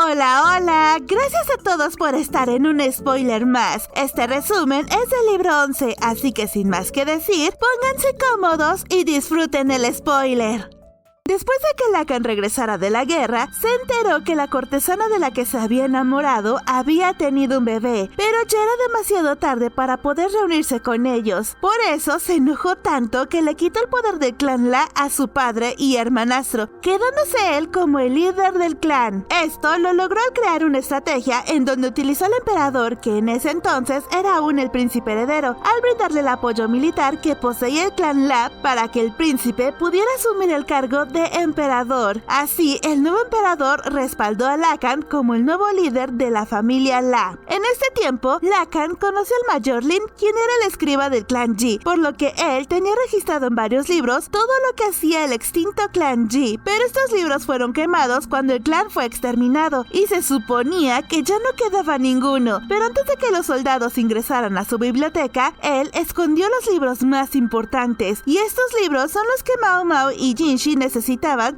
Hola, hola, gracias a todos por estar en un spoiler más. Este resumen es del libro 11, así que sin más que decir, pónganse cómodos y disfruten el spoiler. Después de que Lacan regresara de la guerra, se enteró que la cortesana de la que se había enamorado había tenido un bebé, pero ya era demasiado tarde para poder reunirse con ellos. Por eso se enojó tanto que le quitó el poder del clan La a su padre y hermanastro, quedándose él como el líder del clan. Esto lo logró al crear una estrategia en donde utilizó al emperador, que en ese entonces era aún el príncipe heredero, al brindarle el apoyo militar que poseía el clan La para que el príncipe pudiera asumir el cargo de emperador. Así, el nuevo emperador respaldó a Lacan como el nuevo líder de la familia La. En este tiempo, Lacan conoció al mayor Lin, quien era el escriba del clan Ji, por lo que él tenía registrado en varios libros todo lo que hacía el extinto clan Ji, pero estos libros fueron quemados cuando el clan fue exterminado, y se suponía que ya no quedaba ninguno. Pero antes de que los soldados ingresaran a su biblioteca, él escondió los libros más importantes, y estos libros son los que Mao Mao y Jinshi necesitaban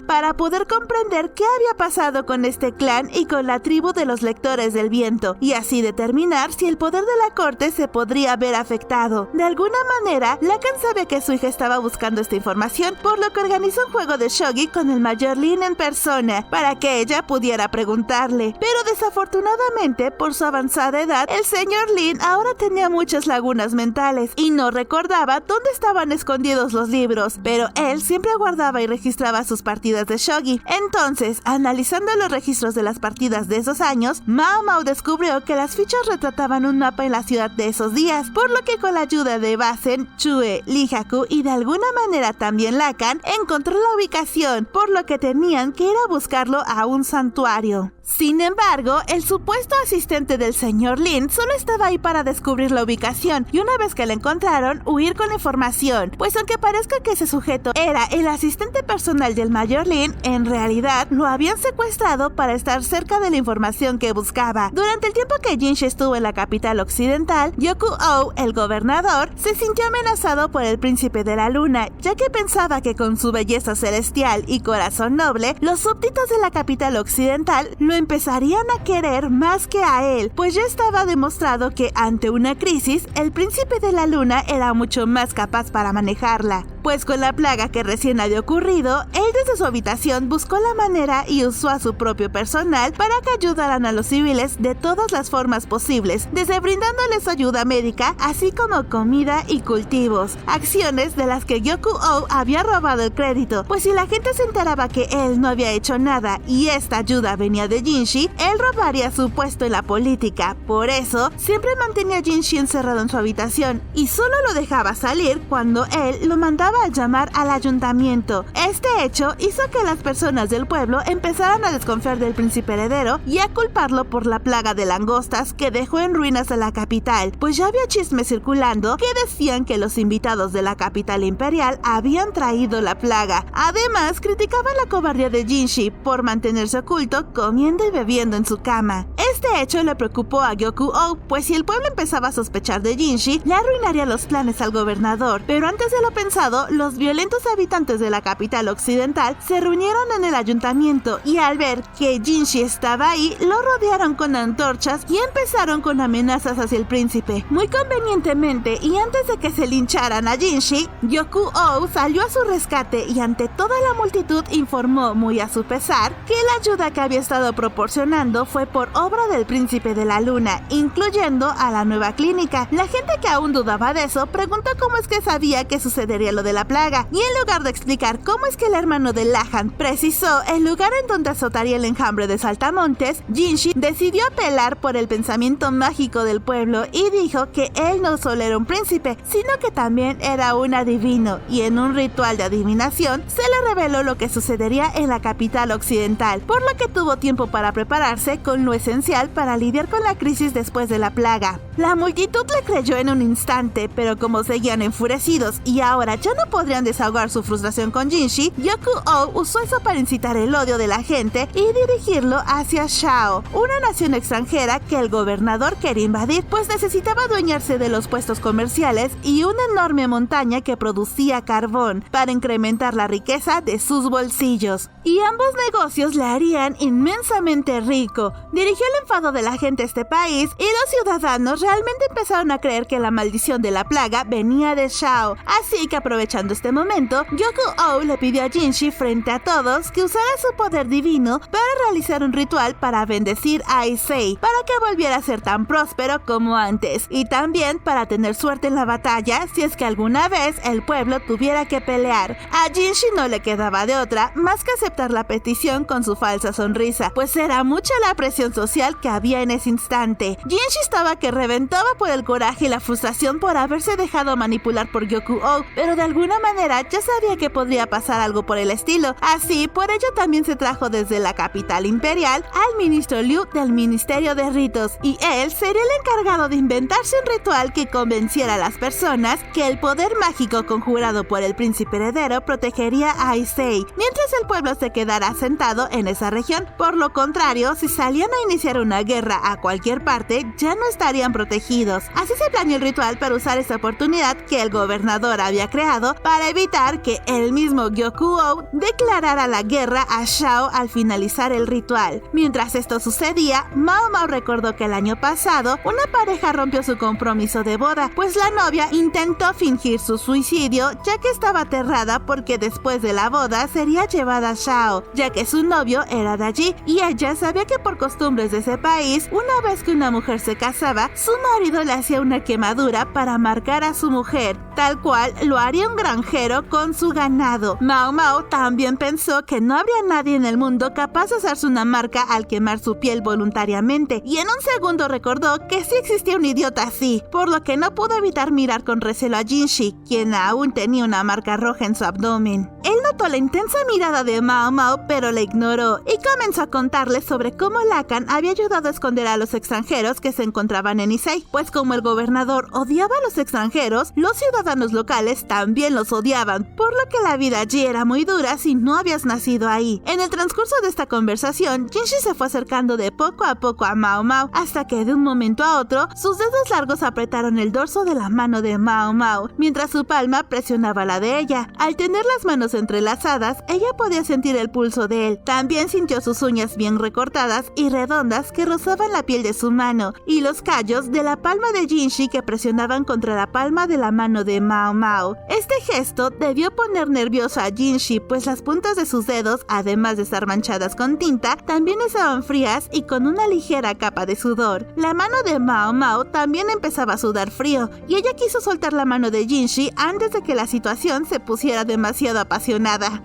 para poder comprender qué había pasado con este clan y con la tribu de los lectores del viento, y así determinar si el poder de la corte se podría ver afectado. De alguna manera, Lacan sabía que su hija estaba buscando esta información, por lo que organizó un juego de shogi con el mayor Lin en persona, para que ella pudiera preguntarle. Pero desafortunadamente, por su avanzada edad, el señor Lin ahora tenía muchas lagunas mentales, y no recordaba dónde estaban escondidos los libros, pero él siempre guardaba y registraba sus partidas de shogi. Entonces, analizando los registros de las partidas de esos años, Mao Mao descubrió que las fichas retrataban un mapa en la ciudad de esos días, por lo que con la ayuda de Basen, Chue, Lee Haku y de alguna manera también Lacan, encontró la ubicación, por lo que tenían que ir a buscarlo a un santuario. Sin embargo, el supuesto asistente del señor Lin solo estaba ahí para descubrir la ubicación y una vez que la encontraron, huir con la información, pues aunque parezca que ese sujeto era el asistente personal del mayor Lin, en realidad lo habían secuestrado para estar cerca de la información que buscaba. Durante el tiempo que Jinshi estuvo en la capital occidental, Yoku-Oh, el gobernador, se sintió amenazado por el príncipe de la luna, ya que pensaba que con su belleza celestial y corazón noble, los súbditos de la capital occidental lo empezarían a querer más que a él, pues ya estaba demostrado que ante una crisis, el príncipe de la luna era mucho más capaz para manejarla. Pues con la plaga que recién había ocurrido, él desde su habitación buscó la manera y usó a su propio personal para que ayudaran a los civiles de todas las formas posibles, desde brindándoles ayuda médica, así como comida y cultivos, acciones de las que Yoku-Oh había robado el crédito, pues si la gente se enteraba que él no había hecho nada y esta ayuda venía de Jinshi, él robaría su puesto en la política. Por eso, siempre mantenía a Jinshi encerrado en su habitación y solo lo dejaba salir cuando él lo mandaba a llamar al ayuntamiento. Este hecho hizo que las personas del pueblo empezaran a desconfiar del príncipe heredero y a culparlo por la plaga de langostas que dejó en ruinas a la capital, pues ya había chismes circulando que decían que los invitados de la capital imperial habían traído la plaga. Además, criticaban la cobardía de Jinshi por mantenerse oculto, comiendo y bebiendo en su cama. Este hecho le preocupó a Yoku-Oh, pues si el pueblo empezaba a sospechar de Jinshi, le arruinaría los planes al gobernador. Pero antes de lo pensado, los violentos habitantes de la capital occidental se reunieron en el ayuntamiento y al ver que Jinshi estaba ahí, lo rodearon con antorchas y empezaron con amenazas hacia el príncipe. Muy convenientemente y antes de que se lincharan a Jinshi, Yoku-Oh salió a su rescate y ante toda la multitud informó, muy a su pesar, que la ayuda que había estado proporcionando fue por obra del príncipe de la luna, incluyendo a la nueva clínica. La gente que aún dudaba de eso preguntó cómo es que sabía que sucedería lo de la plaga, y en lugar de explicar cómo es que el hermano de Lahan precisó el lugar en donde azotaría el enjambre de Saltamontes, Jinshi decidió apelar por el pensamiento mágico del pueblo y dijo que él no solo era un príncipe, sino que también era un adivino, y en un ritual de adivinación se le reveló lo que sucedería en la capital occidental, por lo que tuvo tiempo para prepararse con lo esencial especial para lidiar con la crisis después de la plaga. La multitud le creyó en un instante, pero como seguían enfurecidos y ahora ya no podrían desahogar su frustración con Jinshi, Gyoku-oh usó eso para incitar el odio de la gente y dirigirlo hacia Shao, una nación extranjera que el gobernador quería invadir, pues necesitaba adueñarse de los puestos comerciales y una enorme montaña que producía carbón para incrementar la riqueza de sus bolsillos. Y ambos negocios le harían inmensamente rico. Dirigió el enfado de la gente a este país y los ciudadanos realmente empezaron a creer que la maldición de la plaga venía de Shao. Así que aprovechando este momento, Gyoku-oh le pidió a Jinshi frente a todos que usara su poder divino para realizar un ritual para bendecir a Issei, para que volviera a ser tan próspero como antes, y también para tener suerte en la batalla si es que alguna vez el pueblo tuviera que pelear. A Jinshi no le quedaba de otra más que aceptar la petición con su falsa sonrisa, pues era mucha la presión social que había en ese instante. Jinshi estaba que reventaba por el coraje y la frustración por haberse dejado manipular por Gyoku-oh, pero de alguna manera ya sabía que podría pasar algo por el estilo. Así, por ello también se trajo desde la capital imperial al ministro Liu del Ministerio de Ritos, y él sería el encargado de inventarse un ritual que convenciera a las personas que el poder mágico conjurado por el príncipe heredero protegería a Issei, mientras el pueblo se quedara asentado en esa región. Por lo contrario, si salían a iniciar una guerra a cualquier parte, ya no estarían protegidos. Así se planeó el ritual para usar esta oportunidad que el gobernador había creado para evitar que el mismo Gyoku-oh declarara la guerra a Shao al finalizar el ritual. Mientras esto sucedía, Mao Mao recordó que el año pasado una pareja rompió su compromiso de boda, pues la novia intentó fingir su suicidio ya que estaba aterrada porque después de la boda sería llevada a Shao, ya que su novio era de allí, y ella sabía que por costumbres de ese país, una vez que una mujer se casaba, su marido le hacía una quemadura para marcar a su mujer, tal cual lo haría un granjero con su ganado. Mao Mao también pensó que no habría nadie en el mundo capaz de hacerse una marca al quemar su piel voluntariamente, y en un segundo recordó que sí existía un idiota así, por lo que no pudo evitar mirar con recelo a Jinshi, quien aún tenía una marca roja en su abdomen. Él notó la intensa mirada de Mao Mao, pero la ignoró y comenzó a contarle sobre cómo Lacan había ayudado a esconder a los extranjeros que se encontraban en Issei, pues como el gobernador odiaba a los extranjeros, los ciudadanos locales también los odiaban, por lo que la vida allí era muy dura si no habías nacido ahí. En el transcurso de esta conversación, Jinshi se fue acercando de poco a poco a Mao Mao, hasta que de un momento a otro, sus dedos largos apretaron el dorso de la mano de Mao Mao, mientras su palma presionaba la de ella. Al tener las manos entrelazadas, ella podía sentir el pulso de él. También sintió sus uñas bien recortadas y redondas que rozaban la piel de su mano, y los callos de la palma de Jinshi que presionaban contra la palma de la mano de Mao Mao. Este gesto debió poner nervioso a Jinshi, pues las puntas de sus dedos, además de estar manchadas con tinta, también estaban frías y con una ligera capa de sudor. La mano de Mao Mao también empezaba a sudar frío, y ella quiso soltar la mano de Jinshi antes de que la situación se pusiera demasiado apasionada.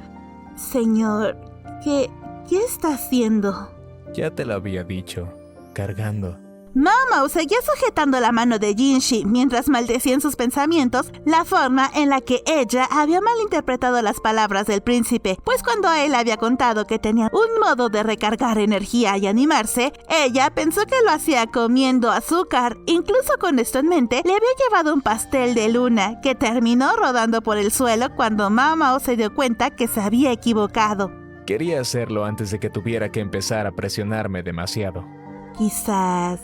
Señor, ¿qué está haciendo? Ya te lo había dicho, cargando. Mao Mao seguía sujetando la mano de Jinshi mientras maldecía en sus pensamientos la forma en la que ella había malinterpretado las palabras del príncipe, pues cuando él había contado que tenía un modo de recargar energía y animarse, ella pensó que lo hacía comiendo azúcar. Incluso con esto en mente, le había llevado un pastel de luna que terminó rodando por el suelo cuando Mao Mao se dio cuenta que se había equivocado. Quería hacerlo antes de que tuviera que empezar a presionarme demasiado. Quizás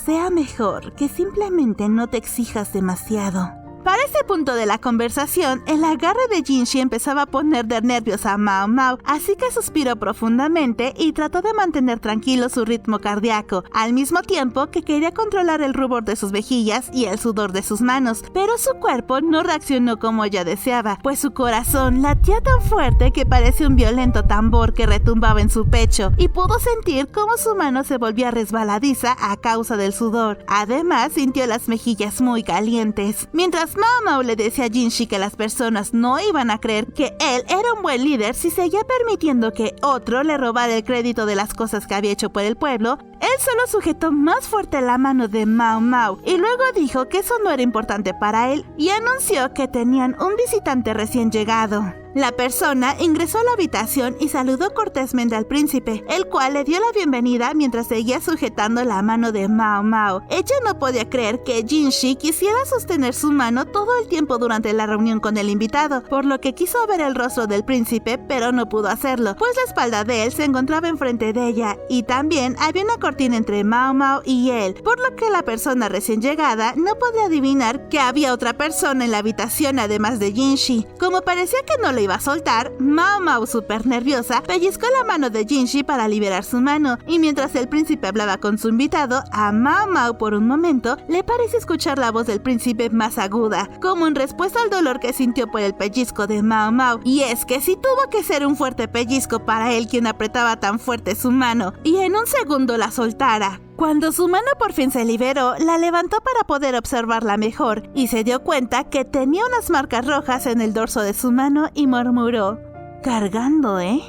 sea mejor que simplemente no te exijas demasiado. Para este punto de la conversación, el agarre de Jinshi empezaba a poner de nervios a Mao Mao, así que suspiró profundamente y trató de mantener tranquilo su ritmo cardíaco, al mismo tiempo que quería controlar el rubor de sus mejillas y el sudor de sus manos, pero su cuerpo no reaccionó como ella deseaba, pues su corazón latía tan fuerte que parecía un violento tambor que retumbaba en su pecho, y pudo sentir cómo su mano se volvía resbaladiza a causa del sudor. Además, sintió las mejillas muy calientes. Mientras Mao Mao le decía a Jinshi que las personas no iban a creer que él era un buen líder si seguía permitiendo que otro le robara el crédito de las cosas que había hecho por el pueblo, él solo sujetó más fuerte la mano de Mao Mao y luego dijo que eso no era importante para él y anunció que tenían un visitante recién llegado. La persona ingresó a la habitación y saludó cortésmente al príncipe, el cual le dio la bienvenida mientras seguía sujetando la mano de Mao Mao. Ella no podía creer que Jinshi quisiera sostener su mano todo el tiempo durante la reunión con el invitado, por lo que quiso ver el rostro del príncipe, pero no pudo hacerlo, pues la espalda de él se encontraba enfrente de ella, y también había una cortina entre Mao Mao y él, por lo que la persona recién llegada no podía adivinar que había otra persona en la habitación además de Jinshi. Como parecía que no lo iba a soltar, Mao Mao, súper nerviosa, pellizcó la mano de Jinshi para liberar su mano, y mientras el príncipe hablaba con su invitado, a Mao Mao por un momento le pareció escuchar la voz del príncipe más aguda, como en respuesta al dolor que sintió por el pellizco de Mao Mao, y es que sí tuvo que ser un fuerte pellizco para él quien apretaba tan fuerte su mano, y en un segundo la soltara. Cuando su mano por fin se liberó, la levantó para poder observarla mejor, y se dio cuenta que tenía unas marcas rojas en el dorso de su mano y murmuró: «Cargando, ¿eh?»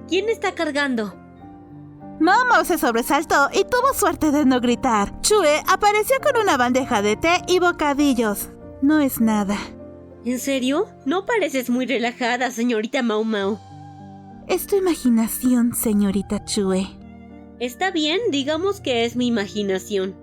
¿Quién está cargando? Mao Mao se sobresaltó y tuvo suerte de no gritar. Chue apareció con una bandeja de té y bocadillos. «No es nada». ¿En serio? No pareces muy relajada, señorita Mao Mao. Es tu imaginación, señorita Chue. Está bien, digamos que es mi imaginación.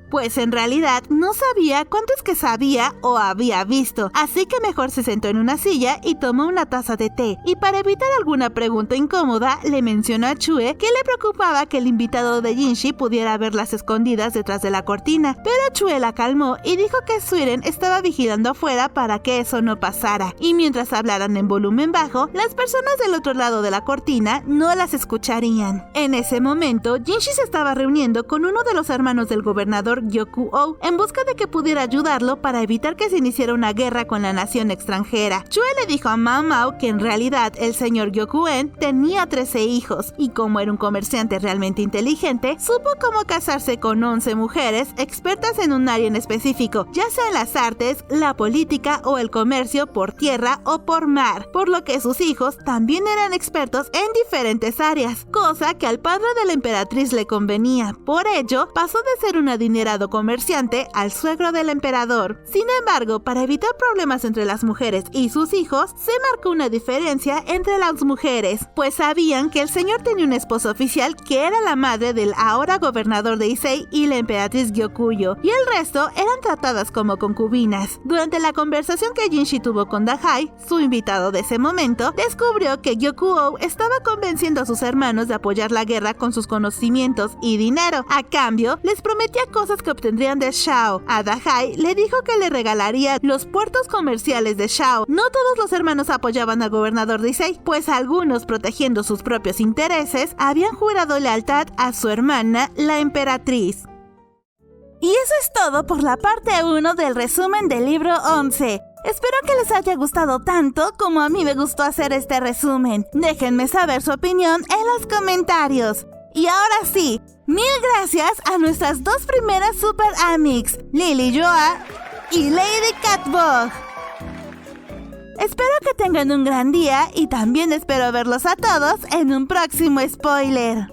Pues en realidad no sabía cuánto es que sabía o había visto, así que mejor se sentó en una silla y tomó una taza de té, y para evitar alguna pregunta incómoda le mencionó a Chue que le preocupaba que el invitado de Jinshi pudiera verlas escondidas detrás de la cortina, pero Chue la calmó y dijo que Suiren estaba vigilando afuera para que eso no pasara, y mientras hablaran en volumen bajo, las personas del otro lado de la cortina no las escucharían. En ese momento, Jinshi se estaba reuniendo con uno de los hermanos del gobernador Gyoku-oh en busca de que pudiera ayudarlo para evitar que se iniciara una guerra con la nación extranjera. Chue le dijo a Mao Mao que en realidad el señor Gyokuen tenía 13 hijos, y como era un comerciante realmente inteligente, supo cómo casarse con 11 mujeres expertas en un área en específico, ya sea en las artes, la política o el comercio por tierra o por mar, por lo que sus hijos también eran expertos en diferentes áreas, cosa que al padre de la emperatriz le convenía. Por ello, pasó de ser un adinerado comerciante al suegro del emperador. Sin embargo, para evitar problemas entre las mujeres y sus hijos, se marcó una diferencia entre las mujeres, pues sabían que el señor tenía una esposa oficial que era la madre del ahora gobernador de Issei y la emperatriz Gyokuyo, y el resto eran tratadas como concubinas. Durante la conversación que Jinshi tuvo con Dahai, su invitado de ese momento, descubrió que Gyoku-oh estaba convenciendo a sus hermanos de apoyar la guerra con sus conocimientos y dinero. A cambio, les prometía cosas que obtendrían de Shao. A Dahai le dijo que le regalaría los puertos comerciales de Shao. No todos los hermanos apoyaban al gobernador de Issei, pues algunos, protegiendo sus propios intereses, habían jurado lealtad a su hermana, la emperatriz. Y eso es todo por la parte 1 del resumen del libro 11. Espero que les haya gustado tanto como a mí me gustó hacer este resumen. Déjenme saber su opinión en los comentarios. Y ahora sí, mil gracias a nuestras dos primeras Super Amics, Lily Joa y Lady Catbug. Espero que tengan un gran día y también espero verlos a todos en un próximo spoiler.